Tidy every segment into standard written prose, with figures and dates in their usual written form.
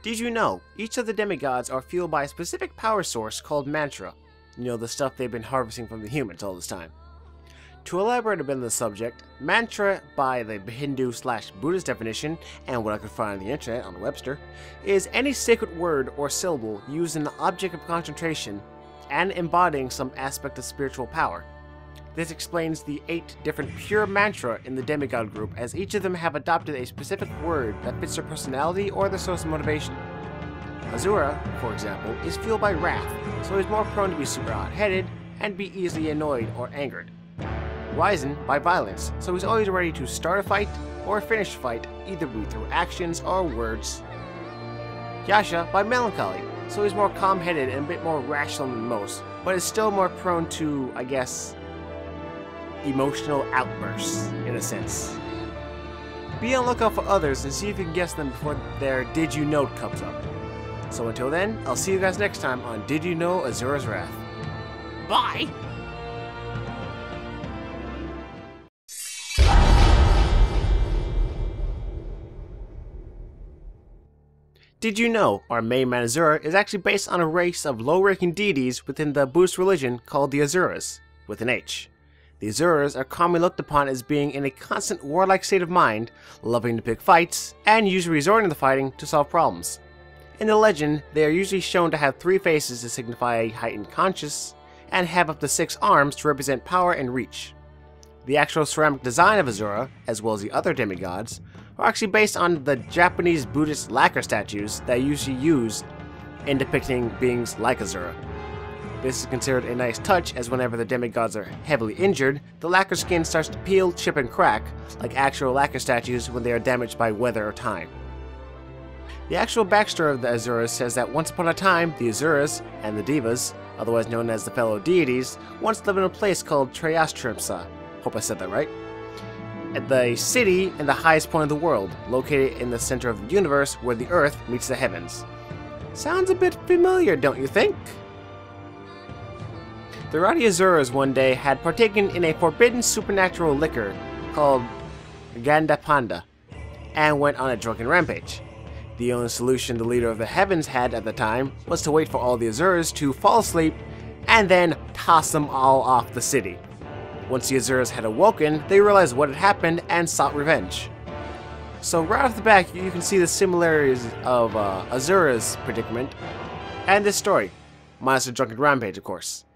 Did you know, each of the demigods are fueled by a specific power source called mantra. You know, the stuff they've been harvesting from the humans all this time. To elaborate a bit on the subject, mantra, by the Hindu/Buddhist definition, and what I could find on the internet on Webster, is any sacred word or syllable used in the object of concentration and embodying some aspect of spiritual power. This explains the 8 different pure mantra in the demigod group, as each of them have adopted a specific word that fits their personality or their source of motivation. Asura, for example, is fueled by wrath, so he's more prone to be super hot-headed and be easily annoyed or angered. Ryzen by violence, so he's always ready to start a fight or finish a fight, either through actions or words. Yasha by melancholy, so he's more calm-headed and a bit more rational than most, but is still more prone to, I guess, emotional outbursts, in a sense. Be on the lookout for others and see if you can guess them before their Did You Know comes up. So until then, I'll see you guys next time on Did You Know Asura's Wrath. Bye! Did you know our main man Asura is actually based on a race of low-ranking deities within the Buddhist religion called the Asuras, with an H. The Asuras are commonly looked upon as being in a constant warlike state of mind, loving to pick fights, and usually resorting to fighting to solve problems. In the legend, they are usually shown to have 3 faces to signify a heightened conscience, and have up to 6 arms to represent power and reach. The actual ceramic design of Asura, as well as the other demigods, are actually based on the Japanese Buddhist lacquer statues that are usually used in depicting beings like Asura. This is considered a nice touch, as whenever the demigods are heavily injured, the lacquer skin starts to peel, chip, and crack, like actual lacquer statues when they are damaged by weather or time. The actual backstory of the Asuras says that once upon a time, the Asuras and the Devas, otherwise known as the fellow deities, once lived in a place called TRAYASTRIMSA. Hope I said that right. At the city in the highest point of the world, located in the center of the universe where the earth meets the heavens. Sounds a bit familiar, don't you think? The rowdy Asuras one day had partaken in a forbidden supernatural liquor called Gandapanda, and went on a drunken rampage. The only solution the leader of the heavens had at the time was to wait for all the Asuras to fall asleep and then toss them all off the city. Once the Asuras had awoken, they realized what had happened and sought revenge. So right off the bat, you can see the similarities of Asura's predicament and this story, minus the drunken rampage, of course,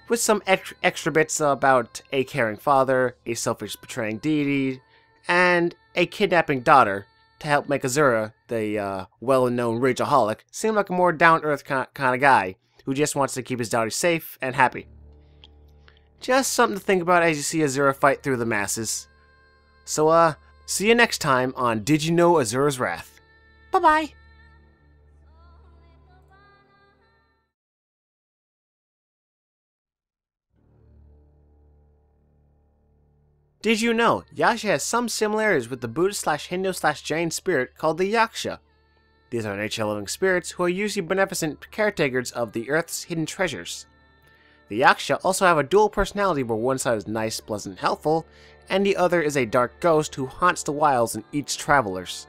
with some extra bits about a caring father, a selfish betraying deity, and a kidnapping daughter to help make Asura, the well-known rageaholic, seem like a more down-to-earth kind of guy who just wants to keep his daughter safe and happy. Just something to think about as you see Asura fight through the masses. So, see you next time on Did You Know Asura's Wrath? Bye-bye! Did you know Yasha has some similarities with the Buddhist/Hindu/Jain spirit called the Yaksha? These are nature-loving spirits who are usually beneficent caretakers of the Earth's hidden treasures. The Yaksha also have a dual personality where one side is nice, pleasant, and helpful, and the other is a dark ghost who haunts the wilds and eats travelers.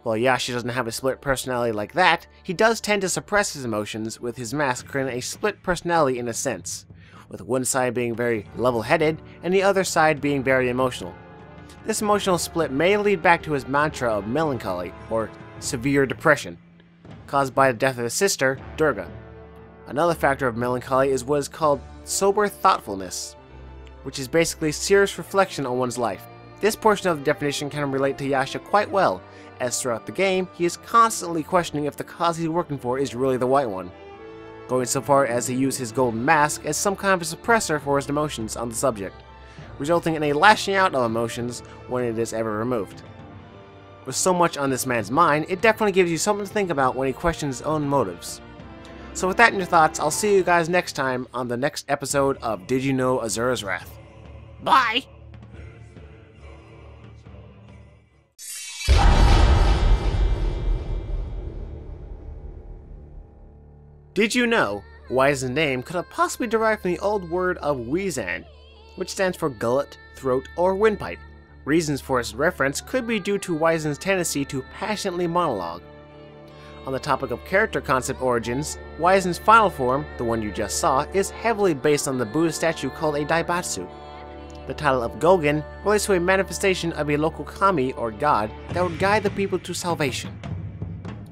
While Yasha doesn't have a split personality like that, he does tend to suppress his emotions, with his mask creating a split personality in a sense, with one side being very level-headed and the other side being very emotional. This emotional split may lead back to his mantra of melancholy, or severe depression, caused by the death of his sister, Durga. Another factor of melancholy is what is called sober thoughtfulness, which is basically serious reflection on one's life. This portion of the definition can relate to Yasha quite well, as throughout the game, he is constantly questioning if the cause he's working for is really the right one, going so far as to use his golden mask as some kind of a suppressor for his emotions on the subject, resulting in a lashing out of emotions when it is ever removed. With so much on this man's mind, it definitely gives you something to think about when he questions his own motives. So with that in your thoughts, I'll see you guys next time on the next episode of Did You Know Asura's Wrath? Bye! Did you know Wise's name could have possibly derived from the old word of Wezan, which stands for gullet, throat, or windpipe? Reasons for its reference could be due to Wise's tendency to passionately monologue. On the topic of character concept origins, Wizen's final form, the one you just saw, is heavily based on the Buddha statue called a Daibatsu. The title of Gongen relates to a manifestation of a local kami or god that would guide the people to salvation.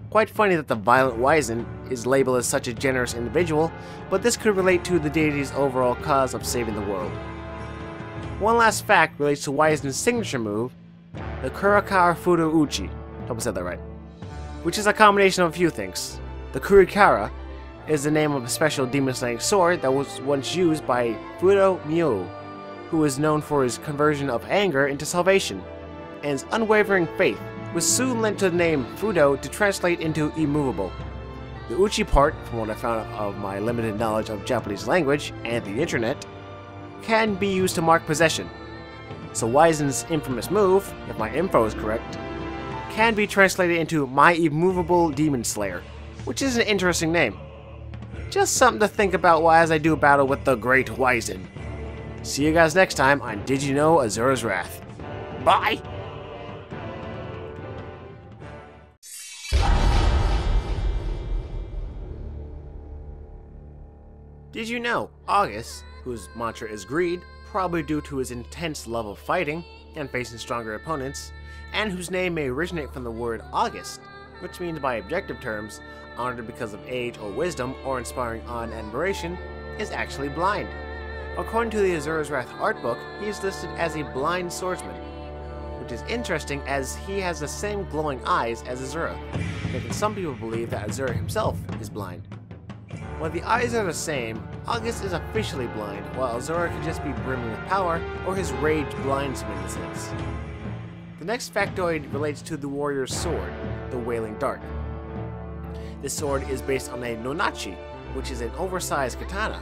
Quite funny that the violent Wizen is labeled as such a generous individual, but this could relate to the deity's overall cause of saving the world. One last fact relates to Wizen's signature move, the Kurikara Fudo Uchi, hope I said that right, which is a combination of a few things. The Kurikara is the name of a special demon-slaying sword that was once used by Fudo Myo, who is known for his conversion of anger into salvation, and his unwavering faith was soon lent to the name Fudo to translate into Immovable. The Uchi part, from what I found of my limited knowledge of Japanese language and the internet, can be used to mark possession. So Wizen's infamous move, if my info is correct, can be translated into My Immovable Demon Slayer, which is an interesting name. Just something to think about as I do battle with the Great Wizen. See you guys next time on Did You Know Asura's Wrath. Bye! Did you know August, whose mantra is greed, probably due to his intense love of fighting and facing stronger opponents, and whose name may originate from the word August, which means by objective terms, honored because of age or wisdom or inspiring awe and admiration, is actually blind. According to the Asura's Wrath art book, he is listed as a blind swordsman, which is interesting as he has the same glowing eyes as Asura, making some people believe that Asura himself is blind. While the eyes are the same, August is officially blind, while Asura could just be brimming with power, or his rage blinds him in a sense. The next factoid relates to the warrior's sword, the Wailing Dart. This sword is based on a nonachi, which is an oversized katana.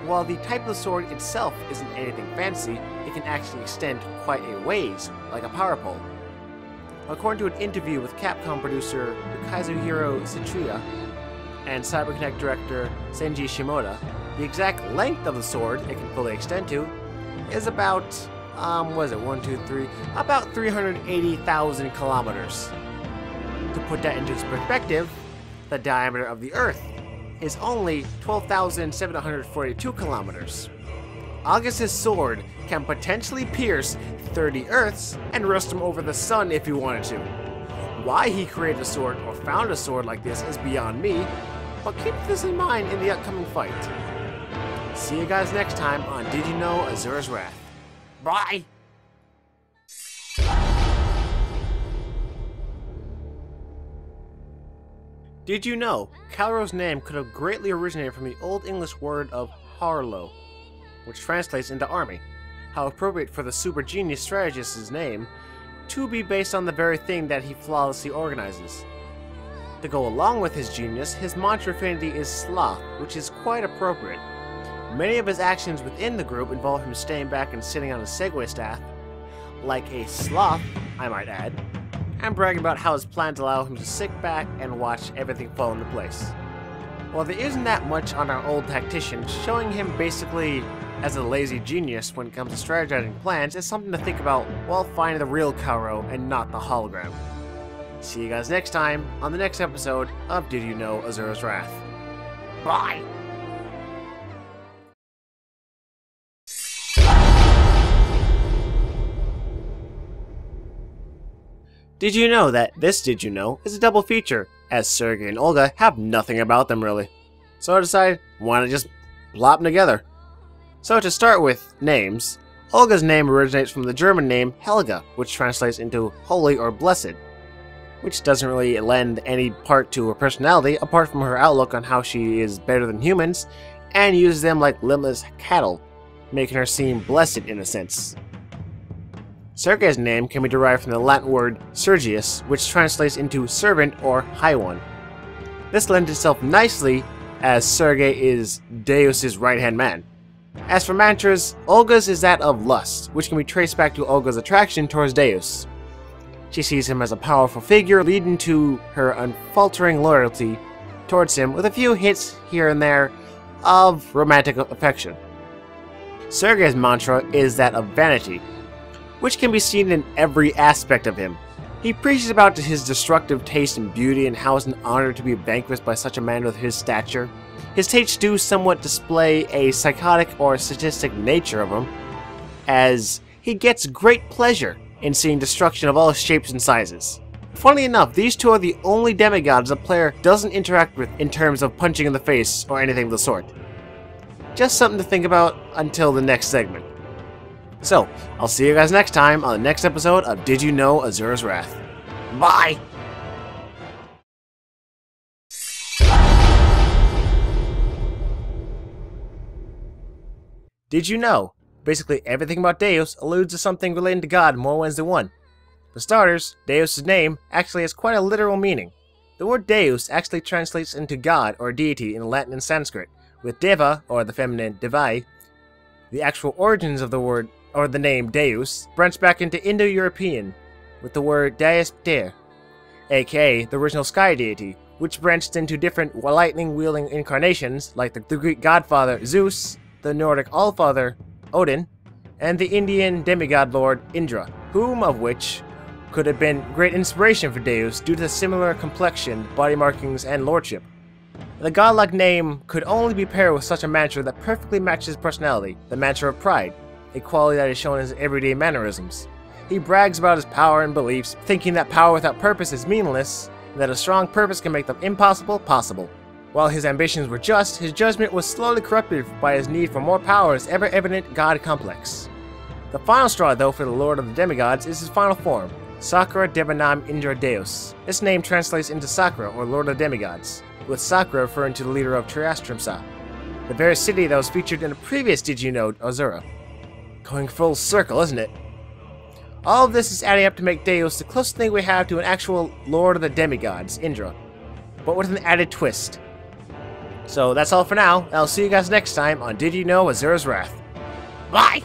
While the type of sword itself isn't anything fancy, it can actually extend quite a ways, like a power pole. According to an interview with Capcom producer Kazuhiro Tsuchiya and CyberConnect director Senji Shimoda, the exact length of the sword it can fully extend to is about, about 380,000 kilometers. To put that into perspective, the diameter of the Earth is only 12,742 kilometers. August's sword can potentially pierce 30 Earths and rust him over the sun if he wanted to. Why he created a sword or found a sword like this is beyond me, but keep this in mind in the upcoming fight. See you guys next time on Did You Know Asura's Wrath. Bye! Did you know Calro's name could have greatly originated from the Old English word of Harlow, which translates into army? How appropriate for the super genius strategist's name to be based on the very thing that he flawlessly organizes. To go along with his genius, his mantra affinity is sloth, which is quite appropriate. Many of his actions within the group involve him staying back and sitting on a Segway staff, like a sloth, I might add, and bragging about how his plans allow him to sit back and watch everything fall into place. While there isn't that much on our old tactician, showing him basically as a lazy genius when it comes to strategizing plans is something to think about while finding the real Calro and not the hologram. See you guys next time on the next episode of Did You Know Asura's Wrath. Bye! Did you know that this Did You Know is a double feature, as Sergei and Olga have nothing about them really. So I decided, why not just plop them together? So to start with names, Olga's name originates from the German name Helga, which translates into holy or blessed, which doesn't really lend any part to her personality apart from her outlook on how she is better than humans and uses them like limitless cattle, making her seem blessed in a sense. Sergei's name can be derived from the Latin word Sergius, which translates into servant or high one. This lends itself nicely as Sergei is Deus' right-hand man. As for mantras, Olga's is that of lust, which can be traced back to Olga's attraction towards Deus. She sees him as a powerful figure, leading to her unfaltering loyalty towards him with a few hints here and there of romantic affection. Sergei's mantra is that of vanity, which can be seen in every aspect of him. He preaches about his destructive taste in beauty and how it's an honor to be vanquished by such a man with his stature. His tastes do somewhat display a psychotic or sadistic nature of him, as he gets great pleasure in seeing destruction of all shapes and sizes. Funnily enough, these two are the only demigods the player doesn't interact with in terms of punching in the face or anything of the sort. Just something to think about until the next segment. So, I'll see you guys next time on the next episode of Did You Know Asura's Wrath. Bye! Did you know? Basically everything about Deus alludes to something relating to God in more ways than one. For starters, Deus' name actually has quite a literal meaning. The word Deus actually translates into God or deity in Latin and Sanskrit, with Deva, or the feminine Devai. The actual origins of the word, or the name Deus, branch back into Indo-European, with the word Diaspter, aka the original sky deity, which branched into different lightning-wielding incarnations, like the Greek godfather Zeus, the Nordic Allfather Odin, and the Indian demigod lord Indra, whom of which could have been great inspiration for Deus due to the similar complexion, body markings, and lordship. The godlike name could only be paired with such a mantra that perfectly matches his personality, the mantra of pride, a quality that is shown in his everyday mannerisms. He brags about his power and beliefs, thinking that power without purpose is meaningless, and that a strong purpose can make the impossible possible. While his ambitions were just, his judgment was slowly corrupted by his need for more power's ever-evident god complex. The final straw, though, for the Lord of the Demigods is his final form, Sakura Devanam Indra Deus. This name translates into Sakura, or Lord of the Demigods, with Sakura referring to the leader of TRAYASTRIMSA, the very city that was featured in a previous Did You Know Asura. Going full circle, isn't it? All of this is adding up to make Deus the closest thing we have to an actual Lord of the Demigods, Indra, but with an added twist. So that's all for now, and I'll see you guys next time on Did You Know Asura's Wrath. Bye!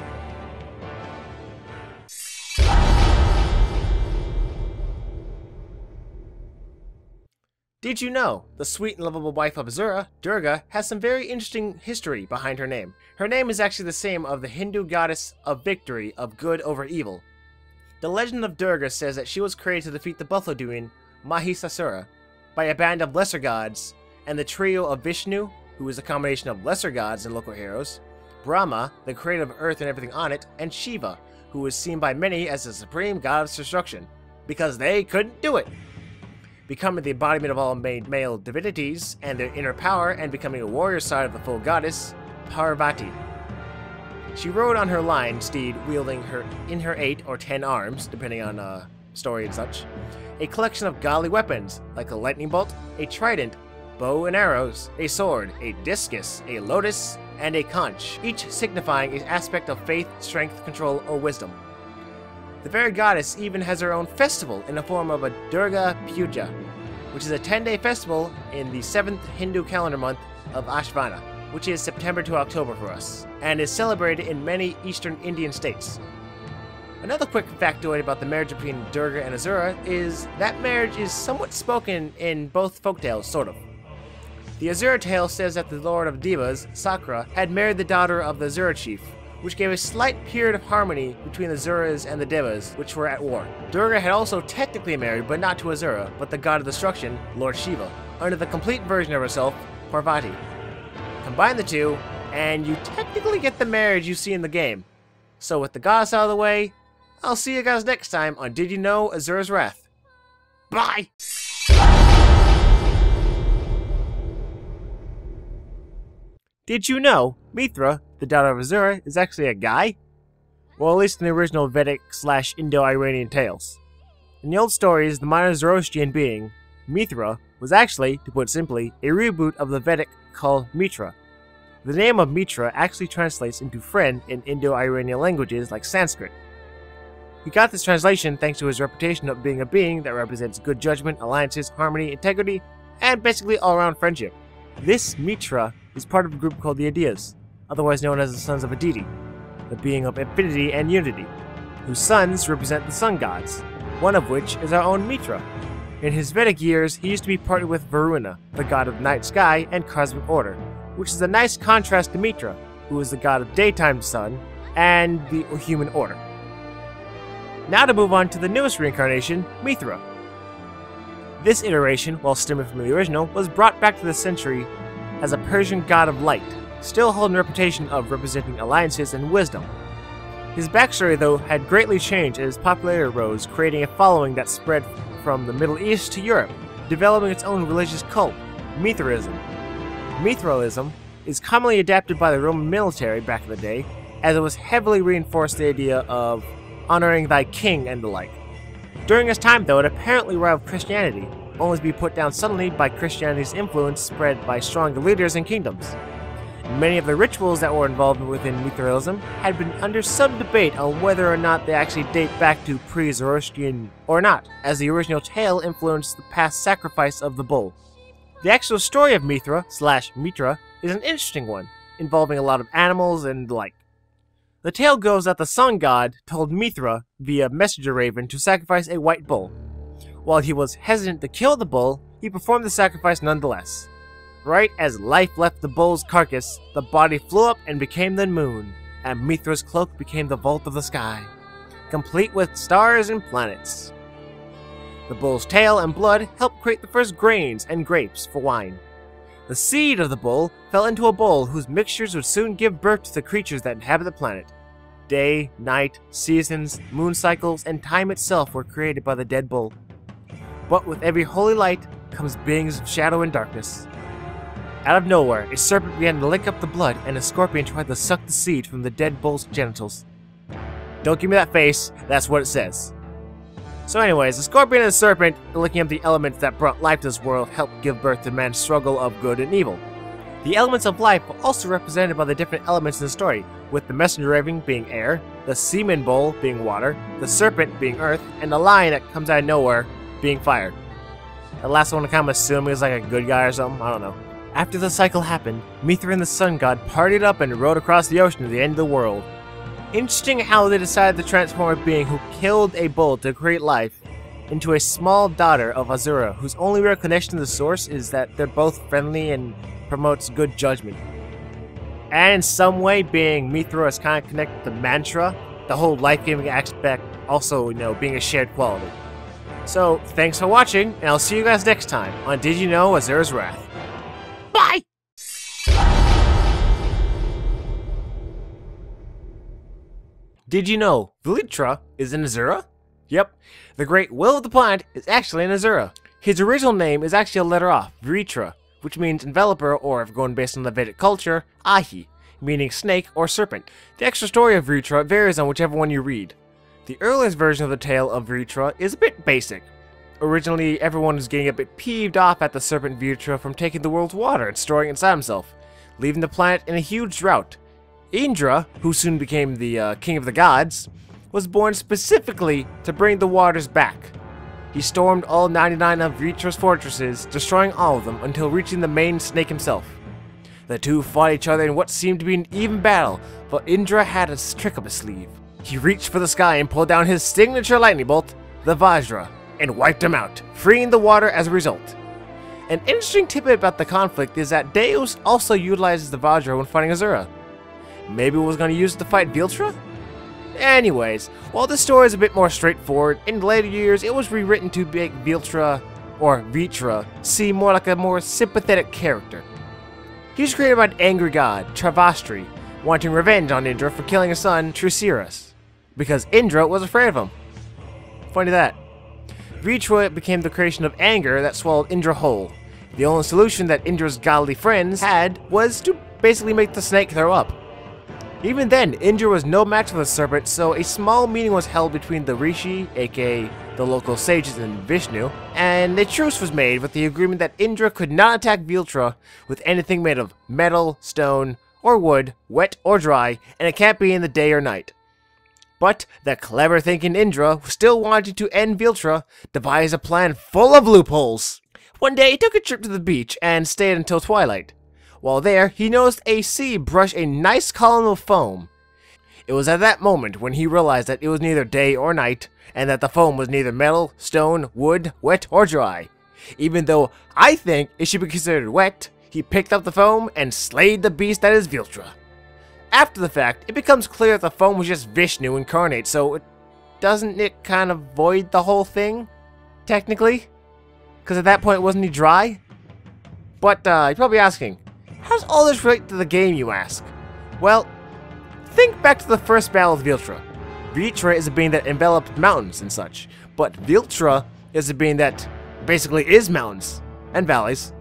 Did you know the sweet and lovable wife of Asura, Durga, has some very interesting history behind her name. Her name is actually the same of the Hindu goddess of victory of good over evil. The legend of Durga says that she was created to defeat the buffalo demon Mahisasura by a band of lesser gods, and the trio of Vishnu, who is a combination of lesser gods and local heroes, Brahma, the creator of Earth and everything on it, and Shiva, who is seen by many as the supreme god of destruction, because they couldn't do it. Becoming the embodiment of all male divinities and their inner power, and becoming a warrior side of the full goddess, Parvati. She rode on her lion steed, wielding in her 8 or 10 arms, depending on story and such, a collection of godly weapons, like a lightning bolt, a trident, bow and arrows, a sword, a discus, a lotus, and a conch, each signifying an aspect of faith, strength, control, or wisdom. The very goddess even has her own festival in the form of a Durga Puja, which is a 10-day festival in the 7th Hindu calendar month of Ashvana, which is September to October for us, and is celebrated in many eastern Indian states. Another quick factoid about the marriage between Durga and Asura is that marriage is somewhat spoken in both folktales, sort of. The Asura tale says that the Lord of Devas, Sakura, had married the daughter of the Asura chief, which gave a slight period of harmony between the Asuras and the Devas, which were at war. Durga had also technically married, but not to Asura, but the god of destruction, Lord Shiva, under the complete version of herself, Parvati. Combine the two, and you technically get the marriage you see in the game. So with the goddess out of the way, I'll see you guys next time on Did You Know Asura's Wrath. Bye! Did you know Mithra, the daughter of Asura, is actually a guy? Well, at least in the original Vedic/Indo-Iranian tales. In the old stories, the minor Zoroastrian being, Mithra, was actually, to put simply, a reboot of the Vedic called Mitra. The name of Mitra actually translates into friend in Indo-Iranian languages like Sanskrit. He got this translation thanks to his reputation of being a being that represents good judgment, alliances, harmony, integrity, and basically all-around friendship. This Mitra is part of a group called the Deus, otherwise known as the Sons of a Deity, the being of infinity and unity, whose sons represent the sun gods, one of which is our own Mitra. In his Vedic years, he used to be partnered with Varuna, the god of night sky and cosmic order, which is a nice contrast to Mitra, who is the god of daytime sun and the human order. Now to move on to the newest reincarnation, Mithra. This iteration, while stemming from the original, was brought back to the century as a Persian god of light, still holding a reputation of representing alliances and wisdom. His backstory, though, had greatly changed as his popularity rose, creating a following that spread from the Middle East to Europe, developing its own religious cult, Mithraism. Mithraism is commonly adapted by the Roman military back in the day, as it was heavily reinforced the idea of honoring thy king and the like. During his time, though, it apparently rivaled Christianity, only to be put down suddenly by Christianity's influence spread by stronger leaders and kingdoms. Many of the rituals that were involved within Mithraism had been under some debate on whether or not they actually date back to pre-Zoroastrian or not, as the original tale influenced the past sacrifice of the bull. The actual story of Mithra is an interesting one, involving a lot of animals and the like. The tale goes that the sun god told Mithra via messenger raven to sacrifice a white bull. While he was hesitant to kill the bull, he performed the sacrifice nonetheless. Right as life left the bull's carcass, the body flew up and became the moon, and Mithra's cloak became the vault of the sky, complete with stars and planets. The bull's tail and blood helped create the first grains and grapes for wine. The seed of the bull fell into a bowl whose mixtures would soon give birth to the creatures that inhabit the planet. Day, night, seasons, moon cycles, and time itself were created by the dead bull. But with every holy light comes beings of shadow and darkness. Out of nowhere, a serpent began to lick up the blood, and a scorpion tried to suck the seed from the dead bull's genitals. Don't give me that face, that's what it says. So anyways, the scorpion and the serpent, licking up the elements that brought life to this world, helped give birth to man's struggle of good and evil. The elements of life were also represented by the different elements in the story, with the messenger raven being air, the semen bowl being water, the serpent being earth, and the lion that comes out of nowhere being fire. The last one I kind of assume is like a good guy or something, I don't know. After the cycle happened, Mithra and the sun god partied up and rode across the ocean to the end of the world. Interesting how they decided to transform a being who killed a bull to create life into a small daughter of Asura, whose only real connection to the source is that they're both friendly and promotes good judgment. And in some way, being Mithra is kind of connected to mantra, the whole life-giving aspect also, being a shared quality. So, thanks for watching, and I'll see you guys next time on Did You Know Asura's Wrath. Bye! Did you know Vritra is an Asura? Yep, the great will of the planet is actually an Asura. His original name is actually a letter off, Vritra, which means enveloper, or if going based on the Vedic culture, Ahi, meaning snake or serpent. The extra story of Vritra varies on whichever one you read. The earliest version of the tale of Vritra is a bit basic. Originally, everyone was getting a bit peeved off at the serpent Vritra from taking the world's water and storing it inside himself, leaving the planet in a huge drought. Indra, who soon became the king of the gods, was born specifically to bring the waters back. He stormed all 99 of Vritra's fortresses, destroying all of them until reaching the main snake himself. The two fought each other in what seemed to be an even battle, but Indra had a trick up his sleeve. He reached for the sky and pulled down his signature lightning bolt, the Vajra, and wiped him out, freeing the water as a result. An interesting tidbit about the conflict is that Deus also utilizes the Vajra when fighting Asura. Maybe was going to use it to fight Vritra? Anyways, while this story is a bit more straightforward, in later years it was rewritten to make Vritra seem more like a more sympathetic character. He was created by an angry god, Travastri, wanting revenge on Indra for killing his son, Trayashtrimsa, because Indra was afraid of him. Funny that. Vritra became the creation of anger that swallowed Indra whole. The only solution that Indra's godly friends had was to basically make the snake throw up. Even then, Indra was no match for the serpent, so a small meeting was held between the Rishi, aka the local sages, and Vishnu, and a truce was made with the agreement that Indra could not attack Vritra with anything made of metal, stone, or wood, wet or dry, and it can't be in the day or night. But the clever thinking Indra, still wanting to end Vritra, devised a plan full of loopholes. One day he took a trip to the beach and stayed until twilight. While there, he noticed a sea brush a nice column of foam. It was at that moment when he realized that it was neither day or night, and that the foam was neither metal, stone, wood, wet, or dry. Even though I think it should be considered wet, he picked up the foam and slayed the beast that is Vritra. After the fact, it becomes clear that the foam was just Vishnu incarnate, so it doesn't it kind of void the whole thing? Technically? Because at that point, wasn't he dry? But, you're probably asking, how does all this relate to the game, you ask? Well, think back to the first battle of Viltra. Viltra is a being that enveloped mountains and such, but Viltra is a being that basically is mountains, and valleys,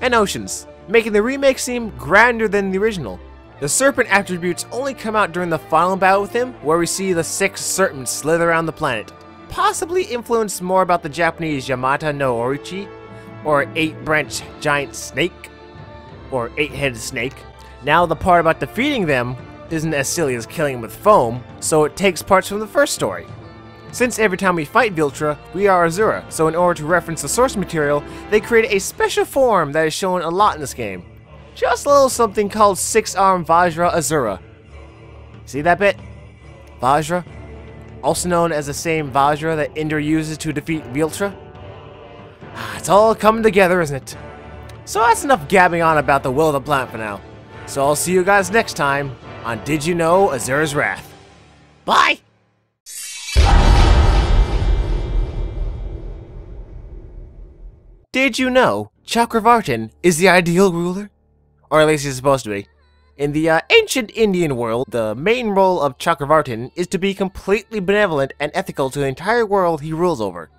and oceans, making the remake seem grander than the original. The serpent attributes only come out during the final battle with him, where we see the 6 serpents slither around the planet, possibly influenced more about the Japanese Yamata no Orichi, or 8-branched giant snake, or 8-headed snake. Now the part about defeating them isn't as silly as killing them with foam, so it takes parts from the first story. Since every time we fight Viltra, we are Asura, so in order to reference the source material, they created a special form that is shown a lot in this game. Just a little something called 6-armed Vajra Asura. See that bit? Vajra? Also known as the same Vajra that Indra uses to defeat Viltra? It's all coming together, isn't it? So that's enough gabbing on about the will of the planet for now. So I'll see you guys next time on Did You Know Asura's Wrath. Bye! Did you know Chakravartin is the ideal ruler? Or at least he's supposed to be. In the ancient Indian world, the main role of Chakravartin is to be completely benevolent and ethical to the entire world he rules over.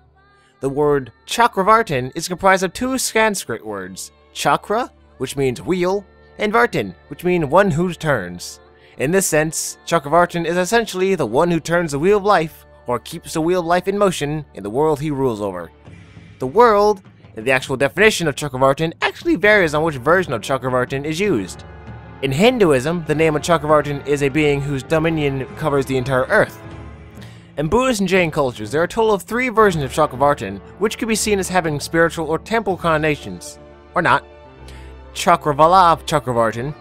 The word Chakravartin is comprised of 2 Sanskrit words, Chakra, which means wheel, and Vartin, which means one who turns. In this sense, Chakravartin is essentially the one who turns the wheel of life, or keeps the wheel of life in motion in the world he rules over. The world, and the actual definition of Chakravartin, actually varies on which version of Chakravartin is used. In Hinduism, the name of Chakravartin is a being whose dominion covers the entire earth. In Buddhist and Jain cultures, there are a total of 3 versions of Chakravartin, which can be seen as having spiritual or temporal connotations. Or not. Chakravala Chakravartin,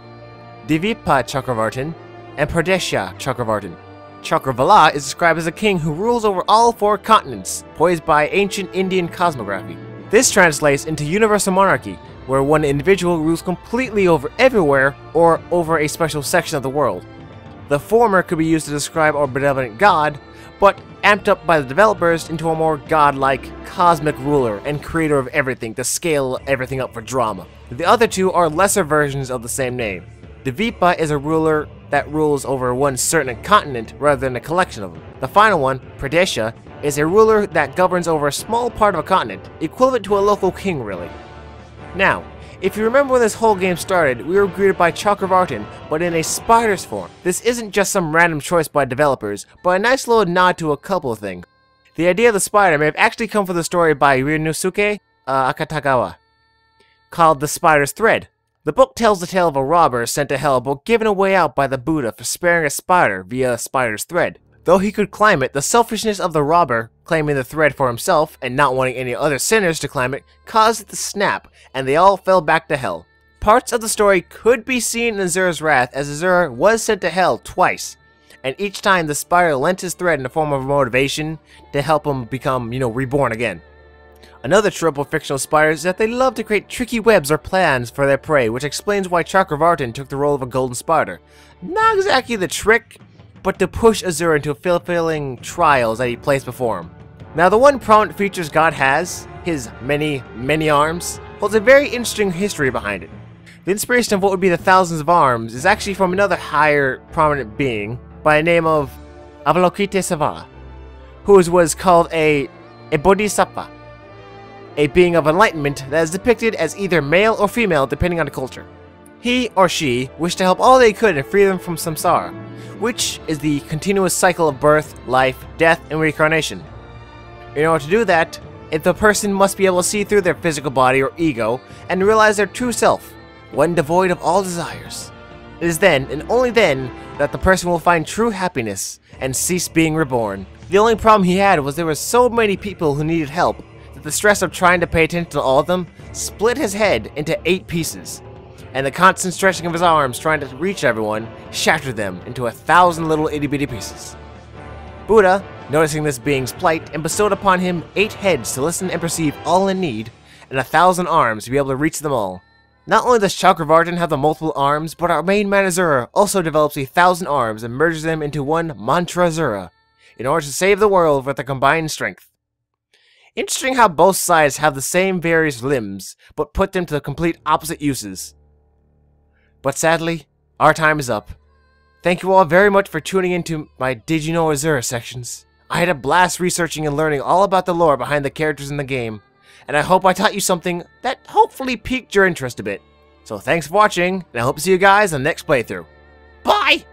Divipa Chakravartin, and Pradesha Chakravartin. Chakravala is described as a king who rules over all 4 continents, poised by ancient Indian cosmography. This translates into universal monarchy, where one individual rules completely over everywhere or over a special section of the world. The former could be used to describe our benevolent god, but amped up by the developers into a more godlike, cosmic ruler and creator of everything to scale everything up for drama. The other 2 are lesser versions of the same name. Dvipa is a ruler that rules over one certain continent rather than a collection of them. The final one, Pradesha, is a ruler that governs over a small part of a continent, equivalent to a local king really. Now, if you remember when this whole game started, we were greeted by Chakravartin, but in a spider's form. This isn't just some random choice by developers, but a nice little nod to a couple of things. The idea of the spider may have actually come from the story by Ryunosuke Akutagawa, called The Spider's Thread. The book tells the tale of a robber sent to hell but given a way out by the Buddha for sparing a spider via a spider's thread. Though he could climb it, the selfishness of the robber, claiming the thread for himself and not wanting any other sinners to climb it, caused it to snap, and they all fell back to hell. Parts of the story could be seen in Asura's Wrath, as Asura was sent to hell twice, and each time the spider lent his thread in the form of motivation to help him become, reborn again. Another trope of fictional spiders is that they love to create tricky webs or plans for their prey, which explains why Chakravartin took the role of a golden spider. Not exactly the trick, but to push Asura into fulfilling trials that he placed before him. Now, the one prominent features God has, his many, many arms, holds a very interesting history behind it. The inspiration of what would be the thousands of arms is actually from another higher prominent being by the name of Avalokitesvara, who was called a bodhisattva, a being of enlightenment that is depicted as either male or female depending on the culture. He or she wished to help all they could and free them from samsara, which is the continuous cycle of birth, life, death, and reincarnation. In order to do that, the person must be able to see through their physical body or ego and realize their true self, one devoid of all desires. It is then, and only then, that the person will find true happiness and cease being reborn. The only problem he had was there were so many people who needed help that the stress of trying to pay attention to all of them split his head into 8 pieces, and the constant stretching of his arms trying to reach everyone shattered them into 1,000 little itty-bitty pieces. Buddha, noticing this being's plight, and bestowed upon him 8 heads to listen and perceive all in need, and 1,000 arms to be able to reach them all. Not only does Chakravartin have the multiple arms, but our main man Asura also develops 1,000 arms and merges them into one Mantra Asura. in order to save the world with their combined strength. Interesting how both sides have the same various limbs, but put them to complete opposite uses. But sadly, our time is up. Thank you all very much for tuning into my Did You Know Asura sections. I had a blast researching and learning all about the lore behind the characters in the game, and I hope I taught you something that hopefully piqued your interest a bit. So thanks for watching, and I hope to see you guys on the next playthrough. Bye!